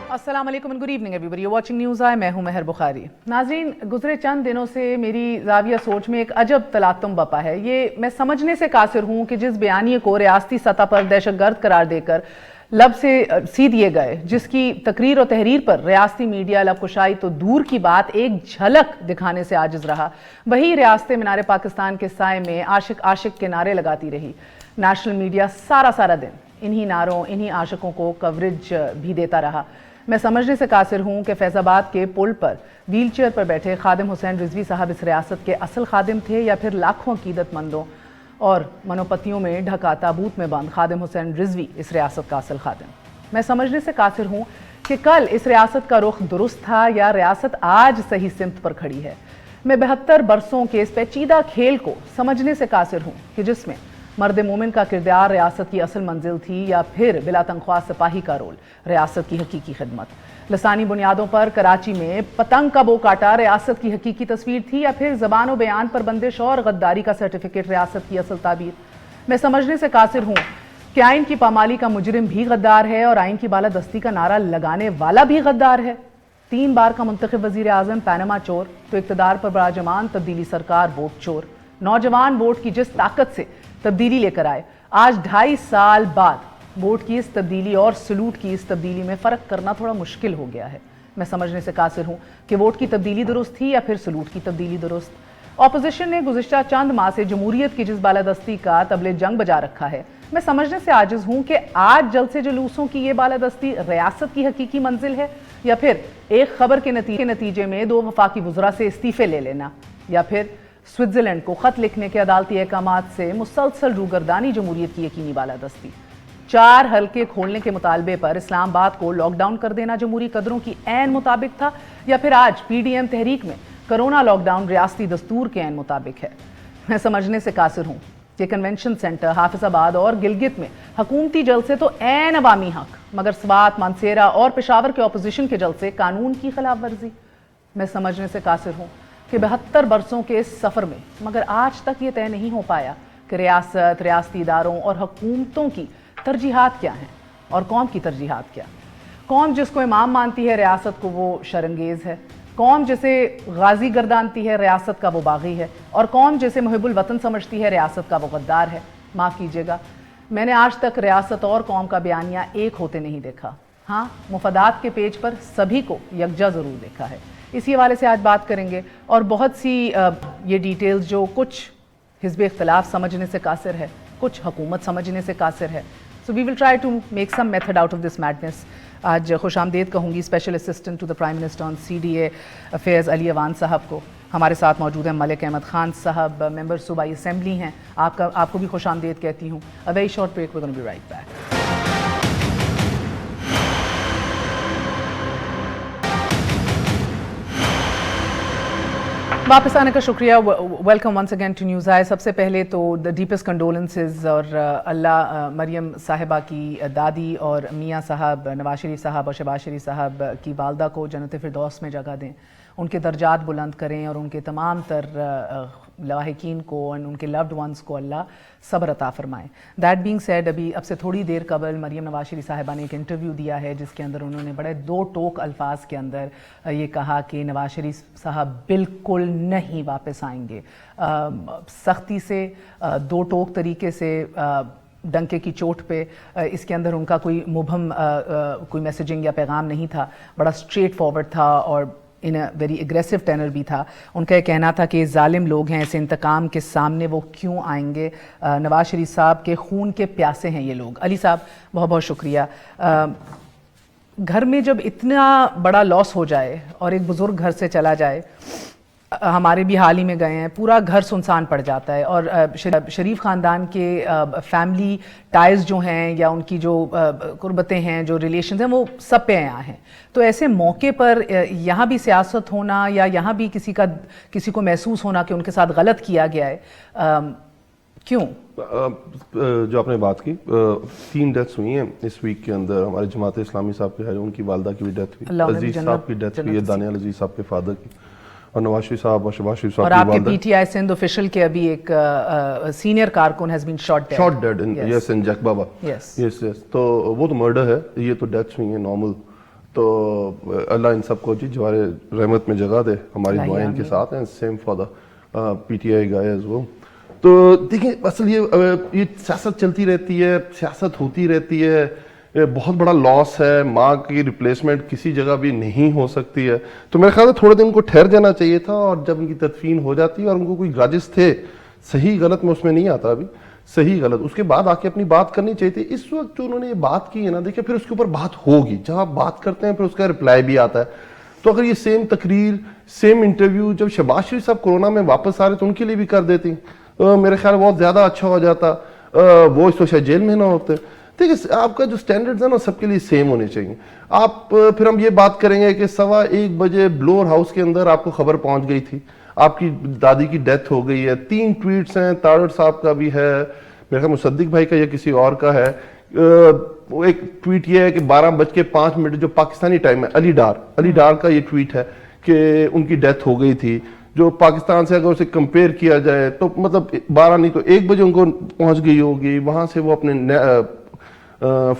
السلام علیکم and good evening every you watching news I, میں ہوں مہر بخاری۔ ناظرین، گزرے چند دنوں سے میری زاویہ سوچ میں ایک عجب تلاطم بپا ہے۔ یہ میں سمجھنے سے قاصر ہوں کہ جس بیانیے کو ریاستی سطح پر دہشت گرد قرار دے کر لب سے سی دیے گئے، جس کی تقریر و تحریر پر ریاستی میڈیا لب کشائی تو دور کی بات ایک جھلک دکھانے سے عاجز رہا، وہی ریاست مینار پاکستان کے سائے میں عاشق عاشق کے نعرے لگاتی رہی۔ نیشنل میڈیا سارا دن انہی نعروں، انہی عاشقوں کو کوریج بھی دیتا رہا۔ میں سمجھنے سے قاصر ہوں کہ فیض آباد کے پل پر ویل چیئر پر بیٹھے خادم حسین رضوی صاحب اس ریاست کے اصل خادم تھے یا پھر لاکھوں عقیدت مندوں اور منوپتیوں میں ڈھکا تابوت میں بند خادم حسین رضوی اس ریاست کا اصل خادم۔ میں سمجھنے سے قاصر ہوں کہ کل اس ریاست کا رخ درست تھا یا ریاست آج صحیح سمت پر کھڑی ہے۔ میں 72 برسوں کے اس پیچیدہ کھیل کو سمجھنے سے قاصر ہوں کہ جس میں مرد مومن کا کردار ریاست کی اصل منزل تھی یا پھر بلا تنخواہ سپاہی کا رول ریاست کی حقیقی خدمت۔ لسانی بنیادوں پر کراچی میں پتنگ کا بو کاٹا ریاست کی حقیقی تصویر تھی یا پھر زبان و بیان پر بندش اور غداری کا سرٹیفکیٹ ریاست کی اصل تعبیر۔ میں سمجھنے سے قاصر ہوں کہ آئین کی پامالی کا مجرم بھی غدار ہے اور آئین کی بالادستی کا نعرہ لگانے والا بھی غدار ہے۔ 3 بار کا منتخب وزیر اعظم پینما چور تو اقتدار پر براجمان تبدیلی سرکار ووٹ چور۔ نوجوان ووٹ کی جس طاقت سے تبدیلی لے کر آئے، آج 2.5 سال بعد ووٹ کی اس تبدیلی اور سلوٹ کی اس تبدیلی میں فرق کرنا تھوڑا مشکل ہو گیا ہے۔ میں سمجھنے سے قاصر ہوں کہ ووٹ کی تبدیلی درست تھی یا پھر سلوٹ کی تبدیلی درست۔ اپوزیشن نے گزشتہ چند ماہ سے جمہوریت کی جس بالادستی کا طبل جنگ بجا رکھا ہے، میں سمجھنے سے عاجز ہوں کہ آج جلسے جلوسوں کی یہ بالادستی ریاست کی حقیقی منزل ہے یا پھر ایک خبر کے نتیجے میں 2 وفاقی وزراء سے استعفے لے لینا یا پھر سوئٹزرلینڈ کو خط لکھنے کے عدالتی احکامات سے مسلسل روگردانی جمہوریت کی یقینی بالادستی۔ 4 حلقے کھولنے کے مطالبے پر اسلام آباد کو لاک ڈاؤن کر دینا جمہوری قدروں کی عین مطابق تھا یا پھر آج پی ڈی ایم تحریک میں کرونا لاک ڈاؤن ریاستی دستور کے عین مطابق ہے۔ میں سمجھنے سے قاصر ہوں کہ کنونشن سینٹر، حافظ آباد اور گلگت میں حکومتی جلسے تو عین عوامی حق، مگر سوات، مانسیرہ اور پشاور کے اپوزیشن کے جلسے قانون کی خلاف ورزی۔ میں سمجھنے سے قاصر ہوں کہ 72 برسوں کے اس سفر میں مگر آج تک یہ طے نہیں ہو پایا کہ ریاست، ریاستی اداروں اور حکومتوں کی ترجیحات کیا ہیں اور قوم کی ترجیحات کیا۔ قوم جس کو امام مانتی ہے ریاست کو وہ شرنگیز ہے، قوم جسے غازی گردانتی ہے ریاست کا وہ باغی ہے، اور قوم جسے محب الوطن سمجھتی ہے ریاست کا وہ غدار ہے۔ معاف کیجیے گا، میں نے آج تک ریاست اور قوم کا بیانیہ ایک ہوتے نہیں دیکھا، ہاں مفادات کے پیج پر سبھی کو یکجا ضرور دیکھا ہے۔ اسی حوالے سے آج بات کریں گے اور بہت سی یہ ڈیٹیلز جو کچھ حزب اختلاف سمجھنے سے قاصر ہے، کچھ حکومت سمجھنے سے قاصر ہے۔ So we will try to make some method out of this madness. آج خوش آمدید کہوں گی special assistant to the prime minister on CDA affairs Ali Awan sahab کو۔ ہمارے ساتھ موجود ہیں ملک احمد خان صاحب، ممبر صوبائی اسمبلی ہیں، آپ کو بھی خوش آمدید کہتی ہوں۔ A very short break, we're going to be right back. واپس آنے کا شکریہ، welcome once again to News I. سب سے پہلے تو دا ڈیپسٹ کنڈولنسز اور اللہ مریم صاحبہ کی دادی اور میاں صاحب نواز شریف صاحب اور شہباز شریف صاحب کی والدہ کو جنت فردوس میں جگہ دیں، ان کے درجات بلند کریں اور ان کے تمام تر لاحقین کو اور ان کے لوڈ ونس کو اللہ صبر عطا فرمائیں۔ دیٹ بینگ سیڈ، اب سے تھوڑی دیر قبل مریم نواز شریف صاحبہ نے ایک انٹرویو دیا ہے جس کے اندر انہوں نے بڑے 2 ٹوک الفاظ کے اندر یہ کہا کہ نواز شریف صاحب بالکل نہیں واپس آئیں گے۔ سختی سے 2 ٹوک طریقے سے ڈنکے کی چوٹ پہ، اس کے اندر ان کا کوئی مبہم کوئی میسیجنگ یا پیغام نہیں تھا، بڑا اسٹریٹ فارورڈ تھا اور ان اے ویری اگریسو ٹینر بھی تھا۔ ان کا یہ کہنا تھا کہ ظالم لوگ ہیں، اس انتقام کے سامنے وہ کیوں آئیں گے، نواز شریف صاحب کے خون کے پیاسے ہیں یہ لوگ۔ علی صاحب بہت بہت شکریہ۔ گھر میں جب اتنا بڑا لاس ہو جائے اور ایک بزرگ گھر سے چلا جائے، ہمارے بھی حال ہی میں گئے ہیں، پورا گھر سنسان پڑ جاتا ہے اور شریف خاندان کے فیملی ٹائز جو ہیں یا ان کی جو قربتیں ہیں، جو ریلیشنز ہیں، وہ سب پہ یہاں ہیں۔ تو ایسے موقع پر یہاں بھی سیاست ہونا یا یہاں بھی کسی کو محسوس ہونا کہ ان کے ساتھ غلط کیا گیا ہے، کیوں؟ جو آپ نے بات کی، 3 ڈیتھس ہوئی ہیں اس ویک کے اندر۔ ہمارے جماعت اسلامی صاحب کے ان کی والدہ کی بھی ڈیتھ ہوئی، عزیز صاحب کی ڈیتھ ہوئی ہے، دانیال عزیز صاحب کے فادر کی، اور نواز شریف صاحب اور شہباز شریف صاحب اور آپ کے P T I Sindh official کے ابھی ایک سینئر کارکن has been shot dead yes in Jacobabad, yes تو وہ تو مرڈر ہے، یہ تو ڈیتھس ہوئی ہیں نارمل تو اللہ ان سب کو جی جوار رحمت میں جگہ دے, ہماری دعائیں ان کے ساتھ ہیں. Same for the P T I guys. وہ تو دیکھیں اصل یہ سیاست چلتی رہتی ہے, سیاست ہوتی رہتی ہے, بہت بڑا لاس ہے. ماں کی ریپلیسمنٹ کسی جگہ بھی نہیں ہو سکتی ہے. تو میرے خیال ہے تھوڑے دن ان کو ٹھہر جانا چاہیے تھا, اور جب ان کی تدفین ہو جاتی اور ان کو کوئی گراجز تھے, صحیح غلط میں اس میں نہیں آتا ابھی, صحیح غلط, اس کے بعد آ کے اپنی بات کرنی چاہیے تھی. اس وقت جو انہوں نے یہ بات کی ہے نا, دیکھیں پھر اس کے اوپر بات ہوگی, جب آپ بات کرتے ہیں پھر اس کا رپلائی بھی آتا ہے. تو اگر یہ سیم تقریر, سیم انٹرویو جب شہباز شریف صاحب کورونا میں واپس آ رہے تو ان کے لیے بھی کر دیتی, میرے خیال بہت زیادہ اچھا ہو جاتا. وہ اس وقت شاید جیل میں نہ ہوتے. دیکھیں آپ کا جو سٹینڈرڈز ہیں نا سب کے لیے سیم ہونے چاہیے. آپ پھر ہم یہ بات کریں گے کہ 1:15 بجے بلور ہاؤس کے اندر آپ کو خبر پہنچ گئی تھی, آپ کی دادی کی ڈیتھ ہو گئی ہے. 3 ٹویٹس ہیں, تارڑ صاحب کا بھی ہے, میرے خیال مصدق بھائی کا یا کسی اور کا ہے. ایک ٹویٹ یہ ہے کہ 12:05 جو پاکستانی ٹائم ہے, علی ڈار کا یہ ٹویٹ ہے کہ ان کی ڈیتھ ہو گئی تھی, جو پاکستان سے اگر اسے کمپیئر کیا جائے تو مطلب 12 نہیں تو 1 بجے ان کو پہنچ گئی ہوگی. وہاں سے وہ اپنے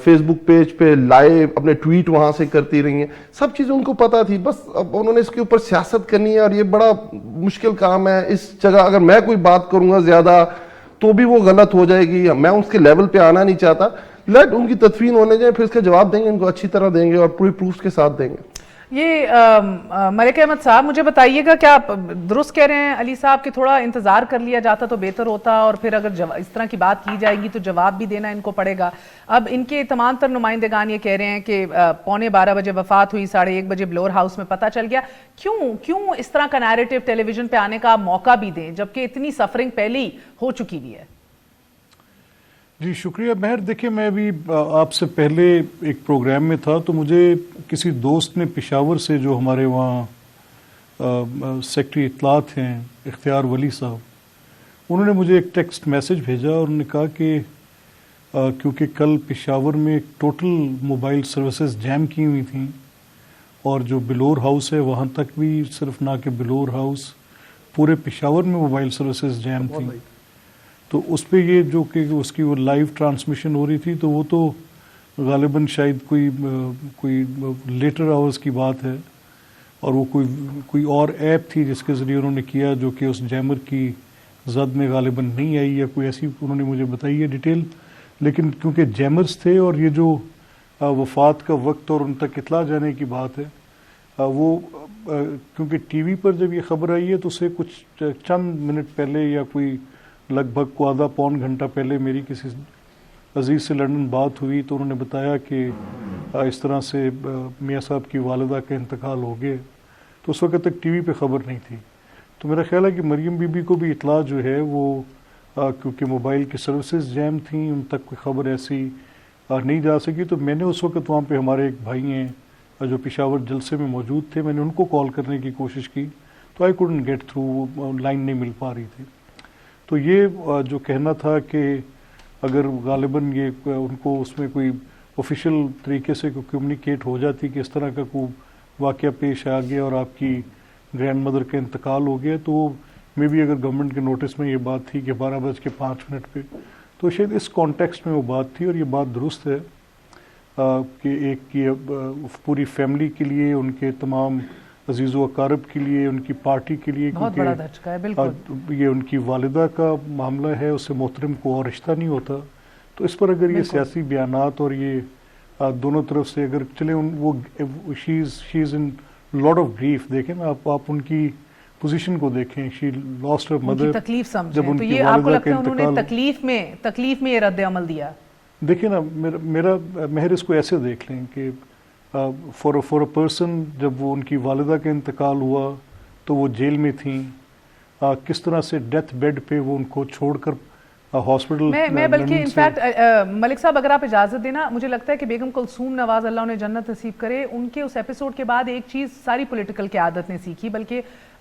فیس بک پیج پہ لائیو اپنے ٹویٹ وہاں سے کرتی رہی ہیں. سب چیزیں ان کو پتا تھی, بس اب انہوں نے اس کے اوپر سیاست کرنی ہے, اور یہ بڑا مشکل کام ہے. اس جگہ اگر میں کوئی بات کروں گا زیادہ تو بھی وہ غلط ہو جائے گی, میں اس کے لیول پہ آنا نہیں چاہتا. لیٹ ان کی تدفین ہونے جائے, پھر اس کا جواب دیں گے, ان کو اچھی طرح دیں گے اور پوری پروفس کے ساتھ دیں گے. یہ ملک احمد صاحب مجھے بتائیے گا, کیا آپ درست کہہ رہے ہیں علی صاحب کہ تھوڑا انتظار کر لیا جاتا تو بہتر ہوتا, اور پھر اگر اس طرح کی بات کی جائے گی تو جواب بھی دینا ان کو پڑے گا. اب ان کے تمام تر نمائندگان یہ کہہ رہے ہیں کہ 12:15 بجے وفات ہوئی, 1:30 بجے بلور ہاؤس میں پتہ چل گیا. کیوں اس طرح کا نیریٹو ٹیلی ویژن پہ آنے کا موقع بھی دیں جبکہ اتنی سفرنگ پہلے ہی ہو چکی بھی ہے؟ جی شکریہ مہر. دیکھیں میں ابھی آپ سے پہلے ایک پروگرام میں تھا تو مجھے کسی دوست نے پشاور سے, جو ہمارے وہاں سیکٹری اطلاعات ہیں اختیار ولی صاحب, انہوں نے مجھے ایک ٹیکسٹ میسج بھیجا اور انہوں نے کہا کہ کیونکہ کل پشاور میں ٹوٹل موبائل سروسز جیم کی ہوئی تھیں, اور جو بلور ہاؤس ہے وہاں تک بھی, صرف نہ کہ بلور ہاؤس, پورے پشاور میں موبائل سروسز جیم تھیں. تو اس پہ یہ جو کہ اس کی وہ لائیو ٹرانسمیشن ہو رہی تھی, تو وہ تو غالباً شاید کوئی لیٹر آورز کی بات ہے, اور وہ کوئی اور ایپ تھی جس کے ذریعے انہوں نے کیا, جو کہ اس جیمر کی زد میں غالباً نہیں آئی, یا کوئی ایسی انہوں نے مجھے بتائی ہے ڈیٹیل. لیکن کیونکہ جیمرز تھے اور یہ جو وفات کا وقت اور ان تک اطلاع جانے کی بات ہے, وہ کیونکہ ٹی وی پر جب یہ خبر آئی ہے تو اسے کچھ چند منٹ پہلے یا کوئی لگ بھگ کو آدھا پون گھنٹہ پہلے میری کسی عزیز سے لندن بات ہوئی, تو انہوں نے بتایا کہ اس طرح سے میاں صاحب کی والدہ کا انتقال ہو گیا. تو اس وقت تک ٹی وی پہ خبر نہیں تھی. تو میرا خیال ہے کہ مریم بی بی کو بھی اطلاع جو ہے وہ کیونکہ موبائل کی سروسز جیم تھیں, ان تک کوئی خبر ایسی نہیں جا سکی. تو میں نے اس وقت وہاں پہ ہمارے ایک بھائی ہیں جو پشاور جلسے میں موجود تھے, میں نے ان کو کال کرنے کی کوشش کی, تو I couldn't get through, line نہیں مل پا رہی تھی. تو یہ جو کہنا تھا کہ اگر غالباً یہ ان کو اس میں کوئی آفیشیل طریقے سے کمیونیکیٹ ہو جاتی کہ اس طرح کا کوئی واقعہ پیش آ گیا اور آپ کی گرینڈ مدر کا انتقال ہو گیا, تو میں بھی اگر گورنمنٹ کے نوٹس میں یہ بات تھی کہ 12:05 پہ, تو شاید اس کانٹیکسٹ میں وہ بات تھی. اور یہ بات درست ہے کہ ایک پوری فیملی کے لیے, ان کے تمام عزیز و اقارب کے لیے, ان کی پارٹی کے لیے, بہت بڑا دھچکا ہے. بالکل یہ ان کی والدہ کا معاملہ ہے, اس سے محترم کو اور رشتہ نہیں ہوتا. تو اس پر اگر یہ سیاسی بیانات اور یہ دونوں طرف سے اگر چلیں, وہ شی از ان لاٹ آف گریف. دیکھیں نا آپ ان کی پوزیشن کو دیکھیں, شی لاسٹ ہر مدر, تکلیف سمجھیں, تو یہ آپ کو لگتا ہے انہوں نے تکلیف میں یہ رد عمل دیا؟ دیکھیں نا میرا مہر اس کو ایسے دیکھ لیں کہ فار اے پرسن, جب وہ ان کی والدہ کا انتقال ہوا تو وہ جیل میں تھیں, کس طرح سے ڈیتھ بیڈ پہ وہ ان کو چھوڑ کر ہاسپٹل. میں بلکہ انفیکٹ ملک صاحب اگر آپ اجازت دینا, مجھے لگتا ہے کہ بیگم کلثوم نواز اللہ انہیں جنت نصیب کرے, ان کے اس ایپیسوڈ کے بعد ایک چیز ساری پولیٹیکل قیادت نے سیکھی, بلکہ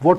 what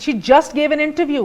she just gave an interview,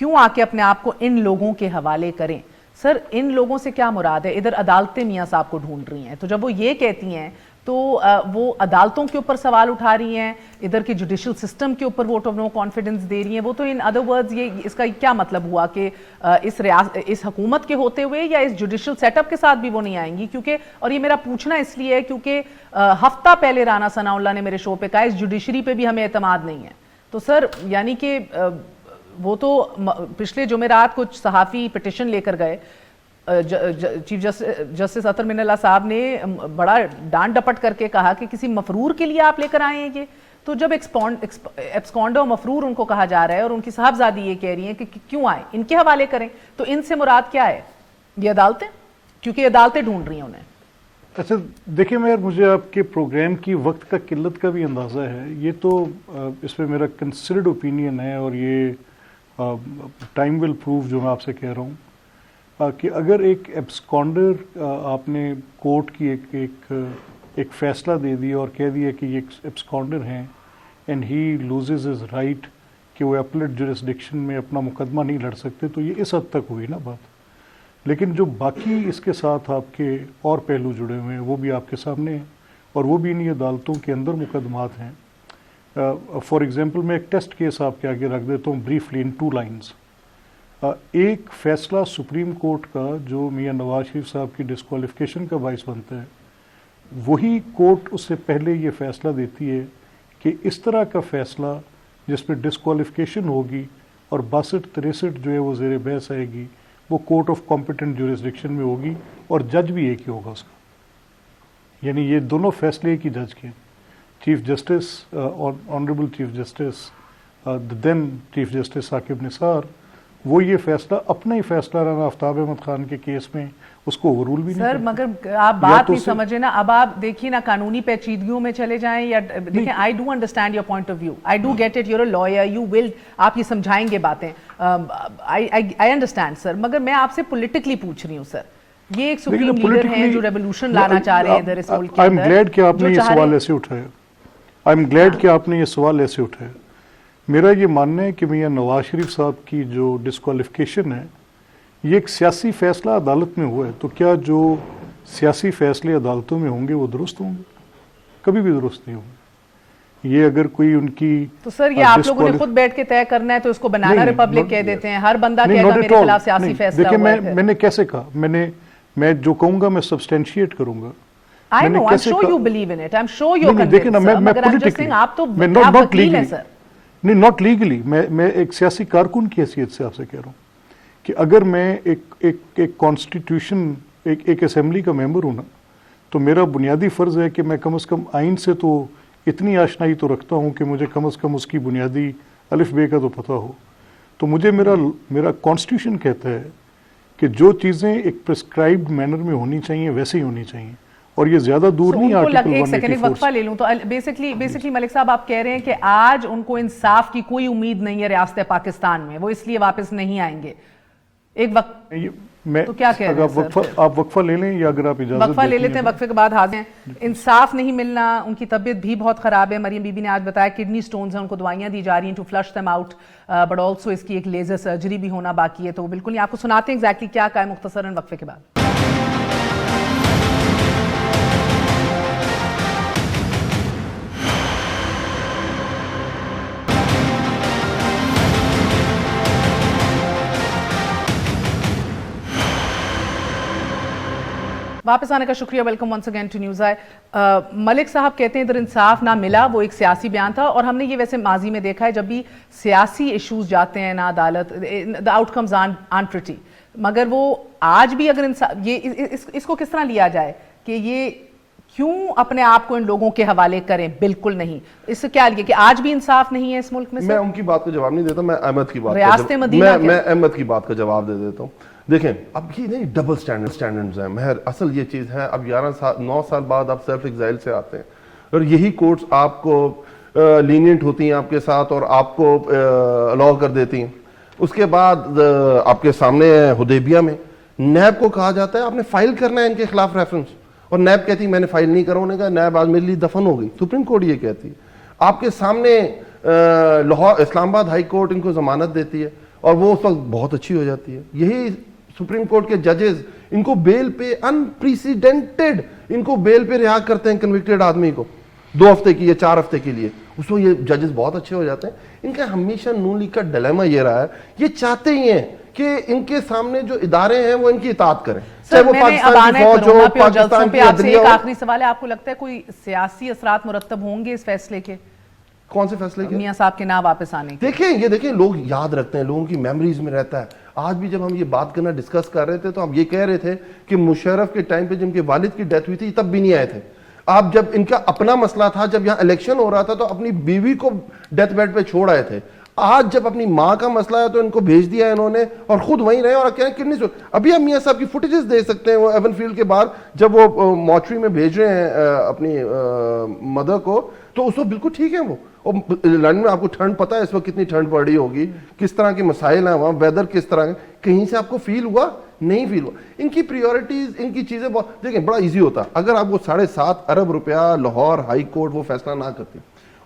کیوں آ کے اپنے آپ کو ان لوگوں کے حوالے کریں؟ سر ان لوگوں سے کیا مراد ہے؟ ادھر عدالتیں میاں صاحب کو ڈھونڈ رہی ہیں، تو جب وہ یہ کہتی ہیں تو وہ عدالتوں کے اوپر سوال اٹھا رہی ہیں، ادھر کے جوڈیشل سسٹم کے اوپر ووٹ آف نو کانفیڈنس دے رہی ہیں، وہ تو ان ادر ورڈز یہ اس کا کیا مطلب ہوا کہ اس حکومت کے ہوتے ہوئے یا اس جوڈیشل سیٹ اپ کے ساتھ بھی وہ نہیں آئیں گی؟ کیونکہ اور یہ میرا پوچھنا اس لیے ہے کیونکہ ہفتہ پہلے رانا ثناء اللہ نے میرے شو پہ کہا اس جوڈیشری پہ بھی ہمیں اعتماد نہیں ہے. تو سر یعنی کہ وہ تو پچھلے جمعرات کچھ صحافی پٹیشن لے کر گئے، چیف جسٹس اطہر من اللہ صاحب نے بڑا ڈانٹ ڈپٹ کر کے کہا کہ کسی مفرور کے لیے آپ لے کر آئے ہیں یہ. تو جب ایبسکونڈر مفرور ان کو کہا جا رہا ہے اور ان کی صاحبزادی یہ کہہ رہی ہیں کہ کیوں آئے، ان کے حوالے کریں، تو ان سے مراد کیا ہے؟ یہ عدالتیں، کیونکہ عدالتیں ڈھونڈ رہی ہیں انہیں. اچھا دیکھیں مہر، مجھے آپ کے پروگرام کی وقت کا قلت کا بھی اندازہ ہے. یہ تو اس میں میرا کنسیڈرڈ اوپینین ہے اور یہ ٹائم ول پروف جو میں آپ سے کہہ رہا ہوں کہ اگر ایک ایبسکونڈر آپ نے کورٹ کی ایک فیصلہ دے دیا اور کہہ دیا کہ یہ ایبسکونڈر ہیں and he loses his right کہ وہ اپلیٹ جورسڈکشن میں اپنا مقدمہ نہیں لڑ سکتے، تو یہ اس حد تک ہوئی نا بات. لیکن جو باقی اس کے ساتھ آپ کے اور پہلو جڑے ہوئے ہیں وہ بھی آپ کے سامنے ہیں اور وہ بھی انہی عدالتوں کے اندر مقدمات ہیں. فار ایگزامپل میں ایک ٹیسٹ کیس آپ کے آگے رکھ دیتا ہوں بریفلی ان 2 لائنز. ایک فیصلہ سپریم کورٹ کا جو میاں نواز شریف صاحب کی ڈسکوالیفیکیشن کا باعث بنتا ہے، وہی کورٹ اس سے پہلے یہ فیصلہ دیتی ہے کہ اس طرح کا فیصلہ جس میں ڈسکوالیفیکیشن ہوگی اور 62-63 جو ہے وہ زیر بحث آئے گی، وہ کورٹ آف کمپیٹنٹ جورسڈکشن میں ہوگی اور جج بھی ایک ہی ہوگا اس کا. یعنی یہ دونوں فیصلے ایک ہی جج کے، chief justice honourable chief justice then chief justice Saqib Nisar, وہ یہ فیصلہ اپنا ہی فیصلہ رانا آفتاب احمد خان کے کیس میں اس کو اوورول بھی نہیں سر. مگر آپ بات نہیں سمجھے نا. اب آپ دیکھیے نا قانونی پیچیدگیوں میں چلے جائیں یا دیکھیں. I do understand your point of view, I do get it, you're a lawyer, you will, آپ یہ سمجھائیں گے باتیں، آئی انڈرسٹینڈ سر. مگر میں آپ سے پولیٹکلی پوچھ رہی ہوں سر. یہ ایک سپریم لیڈر ہیں جو ریولوشن لانا چاہ رہے ہیں ادھر اس ملک کے اندر. آئی ایم گلیڈ کہ آپ نے یہ سوال ایسے اٹھایا، آئی ایم گلیڈ کہ آپ نے یہ سوال ایسے اٹھایا. میرا یہ ماننا ہے کہ میاں نواز شریف صاحب کی جو ڈسکوالیفیکیشن ہے یہ ایک سیاسی فیصلہ عدالت میں ہوا ہے، تو کیا جو سیاسی فیصلے عدالتوں میں ہوں گے وہ درست ہوں گے؟ کبھی بھی درست نہیں ہوں گے. یہ اگر کوئی ان کی تو سر یہ آپ لوگوں نے خود بیٹھ کے طے کرنا ہے تو اس کو بنانا ریپبلک کہہ دیتے ہیں. ہر بندہ کہے گا میرے خلاف سیاسی فیصلہ ہوا ہے. دیکھیں میں نے کیسے کہا، میں جو کہوں گا میں سبسٹینشیٹ کروں گا. I know, I'm sure you believe in it. I'm sure you're convinced, sir. مگر I'm just saying آپ تو وکیل ہیں سر. نہیں، ناٹ لیگلی. میں ایک سیاسی کارکن کی حیثیت سے آپ سے کہہ رہا ہوں کہ اگر میں ایک کانسٹیٹیوشن ایک اسمبلی کا ممبر ہوں نا، تو میرا بنیادی فرض ہے کہ میں کم از کم آئین سے تو اتنی آشنائی تو رکھتا ہوں کہ مجھے کم از کم اس کی بنیادی الف بے کا تو پتہ ہو. تو مجھے میرا کانسٹیٹیوشن کہتا ہے کہ جو چیزیں ایک پرسکرائبڈ مینر میں ہونی چاہیے ویسے ہی ہونی چاہیے، اور یہ زیادہ دور نہیں. ایک سیکنڈ ایک وقفہ لے لوں تو بیسکلی ملک صاحب آپ کہہ رہے ہیں کہ آج ان کو انصاف کی کوئی امید نہیں ہے ریاست پاکستان میں، وہ اس لیے واپس نہیں آئیں گے. ایک وقت تو کیا کہہ رہے ہیں سر؟ آپ وقفہ لے لیں یا اگر آپ اجازت وقفہ لے لیتے ہیں، وقفے کے بعد حاضر ہیں. انصاف نہیں ملنا، ان کی طبیعت بھی بہت خراب ہے. مریم بی بی نے آج بتایا کڈنی سٹونز ہیں، ان کو دوائیاں دی جا رہی ہیں to flush them out, but also اس کی ایک لیزر سرجری بھی ہونا باقی ہے. تو بالکل آپ کو سناتے ہیں ایگزیکٹلی کیا کہا ہے مختصراً وقفے کے بعد. واپس آنے کا شکریہ. Welcome once again to News I. Malik sahab کہتے ہیں ادھر انصاف نہ ملا، وہ ایک سیاسی بیان تھا، اور ہم نے یہ ویسے ماضی میں دیکھا ہے جب بھی سیاسی ایشوز جاتے ہیں نا عدالت، the outcomes aren't pretty. مگر وہ آج بھی اگر اس کو کس طرح لیا جائے کہ یہ کیوں اپنے آپ کو ان لوگوں کے حوالے کریں؟ بالکل نہیں. اس سے کیا لیے کہ آج بھی انصاف نہیں ہے اس ملک میں؟ میں ان کی بات کا جواب نہیں دیتا، میں احمد کی بات ریاست مدینہ میں احمد کی بات کا جواب دے دیتا ہوں. دیکھیں اب یہ نہیں ڈبل سٹینڈرڈز ہیں مہر، اصل یہ چیز ہے. اب 9 سال بعد آپ سیلف ایگزائل سے آتے ہیں اور یہی کورٹس آپ کو لینینٹ ہوتی ہیں آپ کے ساتھ اور آپ کو الاؤ کر دیتی ہیں. اس کے بعد آپ کے سامنے حدیبیہ میں نیب کو کہا جاتا ہے آپ نے فائل کرنا ہے ان کے خلاف ریفرنس، اور نیب کہتی ہے میں نے فائل نہیں کرا. انہوں نے کہا نیب آج میرے لیے دفن ہو گئی. سپریم کورٹ یہ کہتی ہے. آپ کے سامنے لاہور اسلام آباد ہائی کورٹ ان کو ضمانت دیتی ہے، اور وہ اس وقت بہت اچھی ہو جاتی ہے. یہی سپریم کورٹ کے ججز ان کو بیل پہ انپریسیڈنٹڈ ان کو بیل پہ رہا کرتے ہیں کنوکٹڈ آدمی کو 2 ہفتے کی یا 4 ہفتے کے لیے. اس وقت یہ ججز بہت اچھے ہو جاتے ہیں. ان کا ہمیشہ نون لیگ کا ڈیلیما یہ رہا ہے, یہ چاہتے ہی ہیں کہ ان کے سامنے جو ادارے ہیں وہ ان کی اطاعت کریں, چاہے وہ پاکستان کی فوج ہو, پاکستان کی عدلیہ ہو. ایک آخری سوال ہے, آپ کو لگتا ہے کوئی سیاسی اثرات مرتب ہوں گے اس فیصلے کے؟ کون سے فیصلے کے؟ میاں صاحب کے نام واپس آنے کے. دیکھیں لوگ یاد رکھتے ہیں, لوگوں کی میموریز میں رہتا ہے. آج بھی جب ہم یہ بات کرنا ڈسکس کر رہے تھے تو ہم یہ کہہ رہے تھے کہ مشرف کے ٹائم پہ جب ان کے والد کی ڈیتھ ہوئی تھی تب بھی نہیں آئے تھے. آپ جب ان کا اپنا مسئلہ تھا, جب یہاں الیکشن ہو رہا تھا تو اپنی بیوی کو ڈیتھ بیڈ پہ چھوڑ آئے تھے. آج جب اپنی ماں کا مسئلہ ہے تو ان کو بھیج دیا ہے انہوں نے اور خود وہیں رہے. اور کتنی ابھی ہم میاں صاحب کی فوٹیجز دیکھ سکتے ہیں, وہ ایون فیلڈ کے باہر جب وہ مارچری میں بھیج رہے ہیں اپنی مدر کو, تو اس وقت بالکل ٹھیک ہے وہ. اور لندن میں آپ کو ٹھنڈ پتہ ہے اس وقت کتنی ٹھنڈ پڑ رہی ہوگی, کس طرح کے مسائل ہیں وہاں, ویدر کس طرح کے, کہیں سے آپ کو فیل ہوا؟ نہیں فیل ہوا. ان کی پریورٹیز, ان کی چیزیں بہت, دیکھیں بڑا ایزی ہوتا اگر آپ کو 7.5 ارب روپیہ لاہور ہائی کورٹ وہ فیصلہ نہ کرتی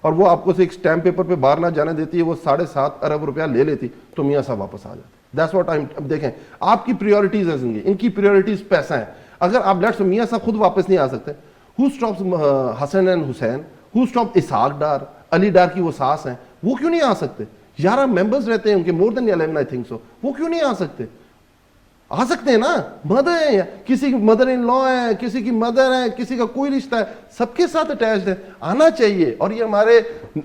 اور وہ آپ کو ایک اسٹیمپ پیپر پہ باہر نہ جانے دیتی ہے, وہ 7.5 ارب روپیہ لے لیتی تو میاں صاحب واپس آ جاتے. دیٹس واٹ اب دیکھیں آپ کی پریورٹیز ہے زندگی, ان کی پریورٹیز پیسہ ہیں. اگر آپ لیٹس میاں صاحب خود واپس نہیں آ سکتے, who stops Hassan and Hussain, who stop Ishaq Dar, Ali Dar کی وہ ساس ہیں, وہ کیوں نہیں آ سکتے؟ 11 ممبرز رہتے ہیں ان کے, مور دین 11 آئی تھنک سو, وہ کیوں نہیں آ سکتے؟ آ سکتے ہیں نا. مدر ہے, کسی کی مدر ان لا ہے, کسی کی مدر ہے, کسی کا کوئی رشتہ ہے, سب کے ساتھ اٹیچڈ ہے, آنا چاہیے. اور یہ ہمارے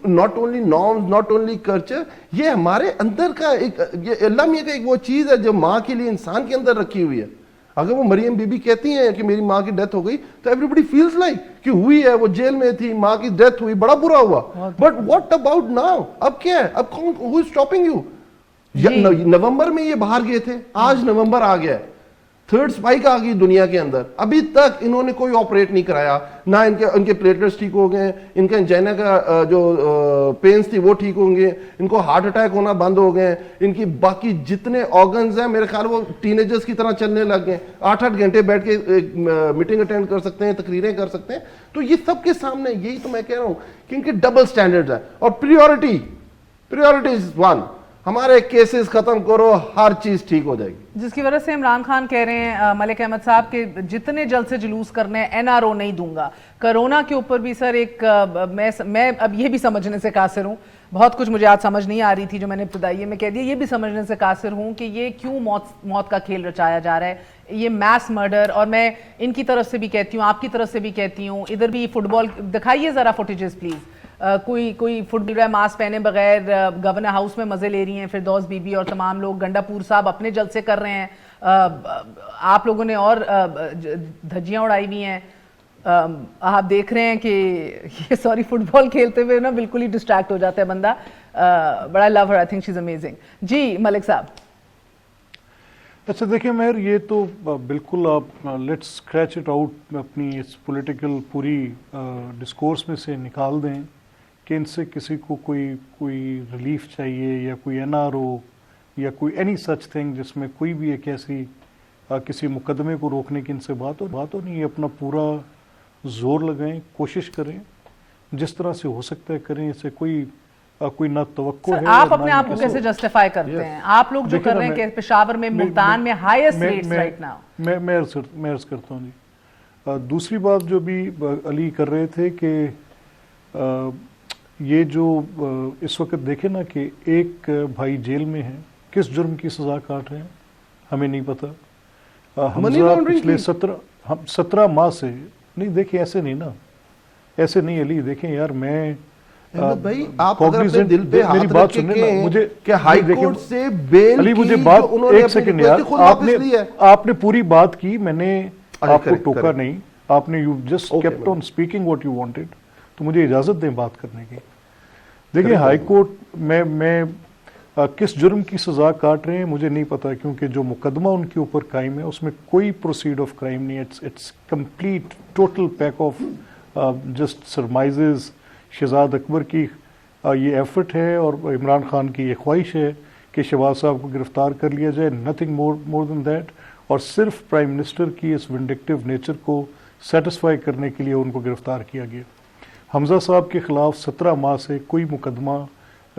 not only norms, not only culture, یہ ہمارے اندر کا ایک, یہ اللہ میاں کا ایک وہ چیز ہے جو ماں کے لیے انسان کے اندر رکھی ہوئی ہے. اگر وہ مریم بی بی کہتی ہیں کہ میری ماں کی ڈیتھ ہو گئی تو ایوری بڈی فیلز لائک کہ ہوئی ہے, وہ جیل میں تھی, ماں کی ڈیتھ ہوئی, بڑا برا ہوا. But what about now? اب کیا ہے, اب کون, ہو از اسٹاپنگ یو؟ نومبر میں یہ باہر گئے تھے, آج نومبر آ گیا ہے, 3rd اسپائک آ گئی دنیا کے اندر, ابھی تک انہوں نے کوئی آپریٹ نہیں کرایا, نہ ان کے پلیٹلیٹس ٹھیک ہو گئے, ان کا انجائنا کا جو پینز تھی وہ ٹھیک ہوں گے, ان کو ہارٹ اٹیک ہونا بند ہو گئے, ان کی باقی جتنے آرگنز ہیں میرے خیال وہ ٹینیجرز کی طرح چلنے لگ گئے, 8-8 گھنٹے بیٹھ کے میٹنگ اٹینڈ کر سکتے ہیں, تقریریں کر سکتے ہیں. تو یہ سب کے سامنے, یہی تو میں کہہ رہا ہوں کہ ان کے ڈبل سٹینڈرڈز ہیں. اور پریورٹیز 1, ہمارے کیسز ختم کرو, ہر چیز ٹھیک ہو جائے گی. جس کی وجہ سے عمران خان کہہ رہے ہیں ملک احمد صاحب کہ جتنے جلد سے جلوس کرنے ہیں NRO نہیں دوں گا. کرونا کے اوپر بھی سر ایک, میں اب یہ بھی سمجھنے سے قاصر ہوں, بہت کچھ مجھے آج سمجھ نہیں آ رہی تھی جو میں نے ابتدائی میں کہہ دیا, یہ بھی سمجھنے سے قاصر ہوں کہ یہ کیوں موت کا کھیل رچایا جا رہا ہے, یہ میس مرڈر. اور میں ان کی طرف سے بھی کہتی ہوں, آپ کی طرف سے بھی کہتی ہوں, ادھر بھی فٹ بال دکھائیے ذرا فوٹیجز پلیز. کوئی فٹ بال ماسک پہنے بغیر گورنر ہاؤس میں مزے لے رہی ہیں فردوس بی بی اور تمام لوگ, گنڈا پور صاحب اپنے جلسے کر رہے ہیں, آپ لوگوں نے اور دھجیاں اڑائی ہوئی ہیں. آپ دیکھ رہے ہیں کہ یہ سوری فٹ بال کھیلتے ہوئے نا بالکل ہی ڈسٹریکٹ ہو جاتا ہے بندہ. بڑا لو ہر, I think she is amazing. جی ملک صاحب. اچھا دیکھیں مہر, یہ تو بالکل آپ لیٹس اسکریچ اٹ آؤٹ اپنی اس پولیٹیکل پوری ڈسکورس میں سے نکال دیں کہ ان سے کسی کو کوئی ریلیف چاہیے یا کوئی NRO یا کوئی اینی سچ تھنگ جس میں کوئی بھی ایک ایسی کسی مقدمے کو روکنے کی ان سے بات ہو نہیں. اپنا پورا زور لگائیں, کوشش کریں, جس طرح سے ہو سکتا ہے کریں. اسے کوئی نہ توقع ہے. آپ اپنے آپ کو کیسے جسٹیفائی کرتے ہیں؟ آپ لوگ جو کر رہے ہیں کہ پشاور میں, ملتان میں ہائیسٹ ریٹس رائٹ ناؤ. میں عرض کرتا ہوں جی. دوسری بات جو بھی علی کر رہے تھے کہ یہ جو اس وقت دیکھیں نا کہ ایک بھائی جیل میں ہے, کس جرم کی سزا کاٹ رہے ہیں ہمیں نہیں پتا. حمزہ پچھلے 17 ماہ سے نہیں, دیکھیں ایسے نہیں نا, ایسے نہیں علی. دیکھیں یار, میں بھائی آپ اگر اپنے دل پہ ہاتھ رکھ کے کہیں کہ ہائی کورٹ سے بیل علی مجھے کی بات, جو انہوں نے ایک سیکنڈ یار, آپ نے پوری بات کی, میں نے آپ کو ٹوکا نہیں, آپ نے you just kept on speaking what you wanted, تو مجھے اجازت دیں بات کرنے کی. دیکھیں ہائی کورٹ میں کس جرم کی سزا کاٹ رہے ہیں مجھے نہیں پتا, کیونکہ جو مقدمہ ان کے اوپر قائم ہے اس میں کوئی پروسیڈ آف کرائم نہیں ہے. It's complete total pack of just surmises. Shahzad Akbar کی یہ ایفرٹ ہے اور عمران خان کی یہ خواہش ہے کہ شہباز صاحب کو گرفتار کر لیا جائے, نتھنگ مور دین دیٹ. اور صرف پرائم منسٹر کی اس ونڈکٹیو نیچر کو سیٹسفائی کرنے کے لیے ان کو گرفتار کیا گیا. حمزہ صاحب کے خلاف 17 ماہ سے کوئی مقدمہ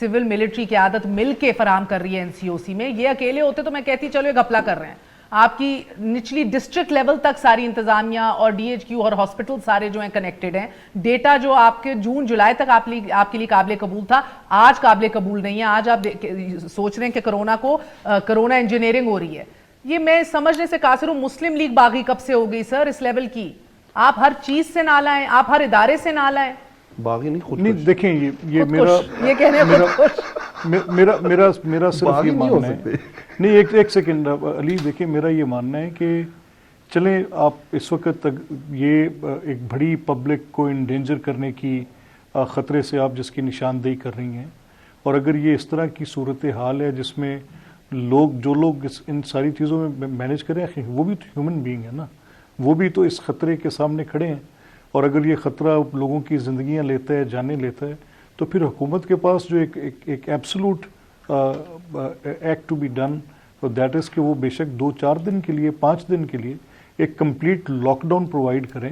سول ملٹری قیادت مل کے فراہم کر رہی ہے NCOC میں, یہ اکیلے ہوتے تو میں کہتی چلو یہ گھپلا کر رہے ہیں. آپ کی نچلی ڈسٹرکٹ لیول تک ساری انتظامیہ اور DHQ اور ہاسپٹل سارے جو ہیں کنیکٹڈ ہیں. ڈیٹا جو آپ کے جون جولائی تک آپ کے لیے قابل قبول تھا, آج قابل قبول نہیں ہے. آج آپ سوچ رہے ہیں کہ کرونا انجینئرنگ ہو رہی ہے. یہ میں سمجھنے سے قاصر ہوں. مسلم لیگ باغی کب سے ہو گئی سر اس لیول کی؟ آپ ہر چیز سے نالا ہیں, آپ ہر ادارے سے نالا ہیں. باغی نہیں, خود نہیں دیکھیں یہ میرا صرف یہ ماننا ہے, نہیں ایک سیکنڈ علی, دیکھیں میرا یہ ماننا ہے کہ چلیں آپ اس وقت تک یہ ایک بڑی پبلک کو انڈینجر کرنے کی خطرے سے آپ جس کی نشاندہی کر رہی ہیں, اور اگر یہ اس طرح کی صورتحال ہے جس میں جو لوگ ان ساری چیزوں میں مینیج کریں, وہ بھی تو ہیومن بینگ ہے نا, وہ بھی تو اس خطرے کے سامنے کھڑے ہیں. اور اگر یہ خطرہ لوگوں کی زندگیاں لیتا ہے, جانیں لیتا ہے, تو پھر حکومت کے پاس جو ایک absolute act to be done, that is کہ وہ بے شک 2-4 دن کے لیے, 5 دن کے لیے ایک کمپلیٹ لاک ڈاؤن پرووائڈ کریں.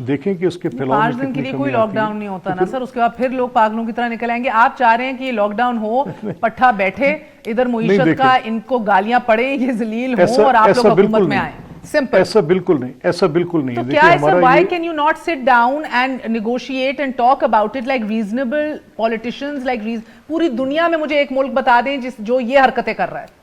دیکھیں کہ اس کے پھیلاؤ میں 5 دن کے لیے کوئی لاک ڈاؤن نہیں ہوتا نا سر, اس کے بعد پھر لوگ پاگلوں کی طرح نکل آئیں گے. آپ چاہ رہے ہیں کہ یہ لاک ڈاؤن ہو, پٹھا بیٹھے ادھر معیشت کا, ان کو گالیاں پڑیں, یہ ذلیل ہوں اور آپ لوگ حکومت میں آئیں. سمپل. ایسا بالکل نہیں, ایسا بالکل نہیں. تو کیا ہے سر, why can you not sit down and negotiate and talk about it like reasonable politicians, like پوری دنیا میں مجھے ایک ملک بتا دیں جو یہ حرکتیں کر رہا ہے.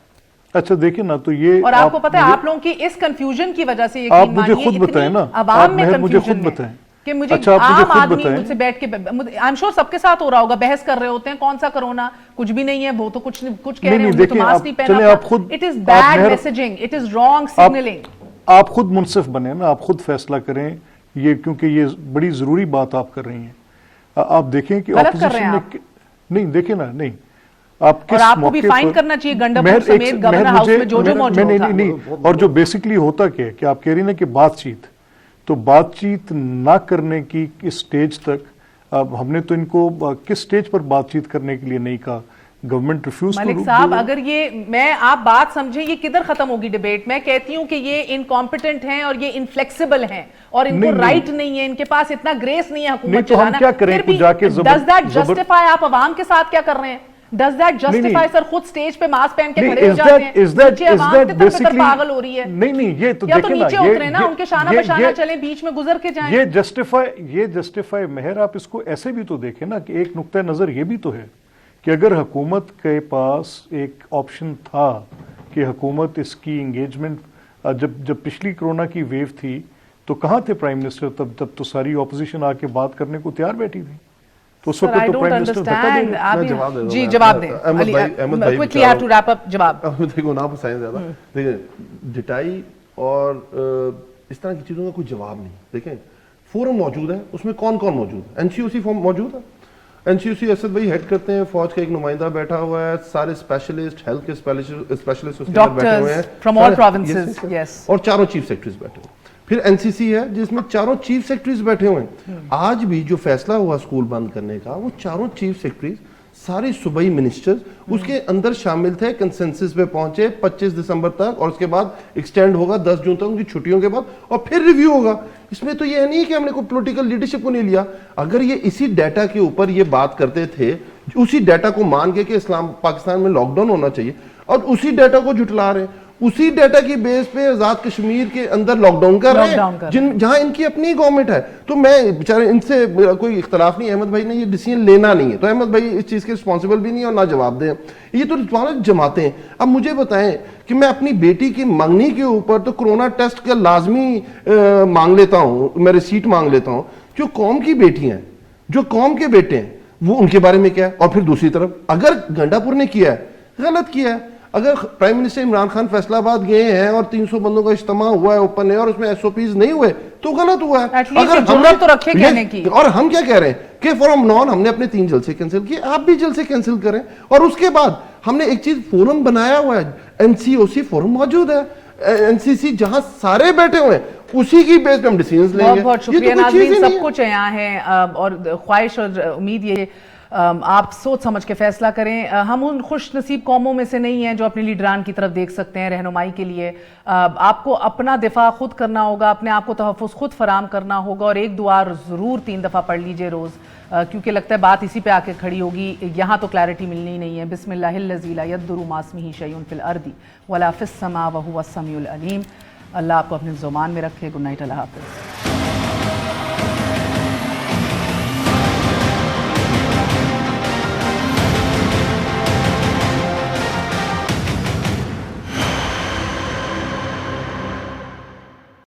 اچھا دیکھیں نا, تو یہ اور آپ کو پتہ ہے آپ لوگوں کی اس کنفیوژن کی وجہ سے یقین مانیے آپ مجھے خود بتائیں نا, عوام میں مجھے خود کنفیوژن بتائیں کہ مجھے عام آدمی مجھ سے بیٹھ کے, آئی ایم شور سب کے ساتھ ہو رہا ہوگا, بحث کر رہے ہوتے ہیں کون سا کرونا, کچھ بھی نہیں ہے, وہ تو کچھ کہہ رہے ہیں, تو ماسک نہیں پہنا. It is bad messaging, it is wrong signalling. آپ خود منصف بنیں نا, آپ خود فیصلہ کریں یہ, کیونکہ یہ بڑی ضروری بات آپ کر رہی ہیں. آپ دیکھیں کہ اپوزیشن نے, نہیں دیکھیں نا, نہیں آپ کس آپ کو بھی فائن کرنا چاہیے گنڈاپور سمیت گورنر ہاؤس میں جو موجود تھا. نہیں, اور جو بیسکلی ہوتا کیا ہے کہ آپ کہہ رہی ہیں کہ بات چیت, تو بات چیت نہ کرنے کی اس سٹیج تک ہم نے تو ان کو کس سٹیج پر بات چیت کرنے کے لیے نہیں کہا, گورنمنٹ ریفیوز. ملک صاحب اگر یہ آپ بات سمجھیں, یہ کدھر ختم ہوگی ڈیبیٹ؟ میں کہتی ہوں کہ یہ انکمپیٹنٹ ہیں اور یہ انفلیکسیبل ہیں اور ان کو رائٹ نہیں ہے, ان کے پاس اتنا گریس نہیں ہے حکومت چلانا. پھر بھی ڈز دیٹ جسٹیفائی, آپ عوام کے ساتھ کیا کر رہے ہیں؟ ڈز دیٹ جسٹیفائی سر خود سٹیج پہ ماسک پہن کے کھڑے ہو جاتے ہیں, نیچے عوام تتر پاگل ہو رہی ہے. نہیں یہ تو یا تو نیچے اترے نا, ان کے شانہ بشانہ چلیں, بیچ میں گزر کے جائیں. یہ جسٹیفائی مہر, آپ اس کو ایسے بھی تو دیکھیں نا کہ ایک نقطہ نظر یہ بھی تو ہے کہ اگر حکومت کے پاس ایک آپشن تھا کہ حکومت اس کی انگیجمنٹ, جب پچھلی کرونا کی ویو تھی تو کہاں تھے پرائم منسٹر, تب تو ساری اپوزیشن آ کے بات کرنے کو تیار بیٹھی تھی. تو اس وقت تو پرائم منسٹر جی جواب دیں, quickly have to wrap up. جواب دیکھو نا پسائیں زیادہ, دیکھیں ڈٹائی اور اس طرح کی چیزوں کا کوئی جواب نہیں. دیکھیں فورم موجود ہے, اس میں کون کون موجود ہے؟ NCOC فورم موجود ہے, NCOC اسد بھائی ہیڈ کرتے ہیں, فوج کا ایک نمائندہ بیٹھا ہوا ہے, سارے اسپیشلسٹ, ہیلتھ کے اسپیشلسٹ اس کے اندر بیٹھے ہوئے ہیں فرام آل پروونسز, اور چاروں چیف سیکرٹریز بیٹھے ہوئے ہیں. پھر NCC ہے جس میں چاروں چیف سیکرٹریز بیٹھے ہوئے ہیں. آج بھی جو فیصلہ ہوا اسکول بند کرنے کا, وہ چاروں چیف سیکرٹریز سارے صوبائی منسٹرز اس کے اندر شامل تھے, کنسنسس پہ پہنچے 25 دسمبر تک, اور اس کے بعد ایکسٹینڈ ہوگا 10 جون تک ان کی چھٹیوں کے بعد, اور پھر ریویو ہوگا. اس میں تو یہ نہیں ہے کہ ہم نے کوئی پولیٹیکل لیڈرشپ کو نہیں لیا. اگر یہ اسی ڈیٹا کے اوپر یہ بات کرتے تھے, اسی ڈیٹا کو مان کے کہ پاکستان میں لاک ڈاؤن ہونا چاہیے, اور اسی ڈیٹا کو جھٹلا رہے ہیں, اسی ڈیٹا کی بیس پہ آزاد کشمیر کے اندر لاک ڈاؤن کر رہے ہیں جہاں ان کی اپنی گورنمنٹ ہے. تو میں بیچارے ان سے کوئی اختلاف نہیں, احمد بھائی نے یہ ڈیسیژن لینا نہیں ہے, تو احمد بھائی اس چیز کے رسپانسبل بھی نہیں ہے اور نہ جواب دیں. یہ تو جماعتیں ہیں. اب مجھے بتائیں کہ میں اپنی بیٹی کی منگنی کے اوپر تو کرونا ٹیسٹ کا لازمی مانگ لیتا ہوں, میں ریسیٹ مانگ لیتا ہوں. جو قوم کی بیٹی ہیں, جو قوم کے بیٹے ہیں, وہ ان کے بارے میں کیا ہے؟ اور پھر دوسری طرف اگر گنڈاپور نے کیا ہے, غلط کیا ہے. اگر پرائم منسٹر عمران خان فیصلہ آباد گئے ہیں اور 300 بندوں کا اجتماع ہوا ہے اوپن ہے اور اس میں SOPs نہیں ہوئے, تو غلط ہوا ہے. اگر ضرورت تو رکھے کہنے کی. اور ہم کیا کہہ رہے ہیں کہ فرام نون ہم نے اپنے 3 جلسے کینسل کیے, آپ بھی جلسے کینسل کریں. اور اس کے بعد ہم نے ایک چیز فورم بنایا ہوا ہے, NCOC فورم موجود ہے, NCC جہاں سارے بیٹھے ہوئے ہیں, اسی کی بیس پہ ہم ڈیسیژنز لیں گے. بہت شکریہ ناظرین, سب کچھ یہاں ہے, اور خواہش اور امید یہ آپ سوچ سمجھ کے فیصلہ کریں. ہم ان خوش نصیب قوموں میں سے نہیں ہیں جو اپنے لیڈران کی طرف دیکھ سکتے ہیں رہنمائی کے لیے. آپ کو اپنا دفاع خود کرنا ہوگا, اپنے آپ کو تحفظ خود فراہم کرنا ہوگا, اور ایک دعا ضرور 3 دفعہ پڑھ لیجئے روز, کیونکہ لگتا ہے بات اسی پہ آ کے کھڑی ہوگی. یہاں تو کلیرٹی ملنی ہی نہیں ہے. بسم اللہ الذی لا یضر مع اسمہ شیء فی الارض ولا فی السماء وهو السمیع العلیم. اللہ آپ کو اپنے زمان میں رکھے. گڈ نائٹ, اللہ حافظ.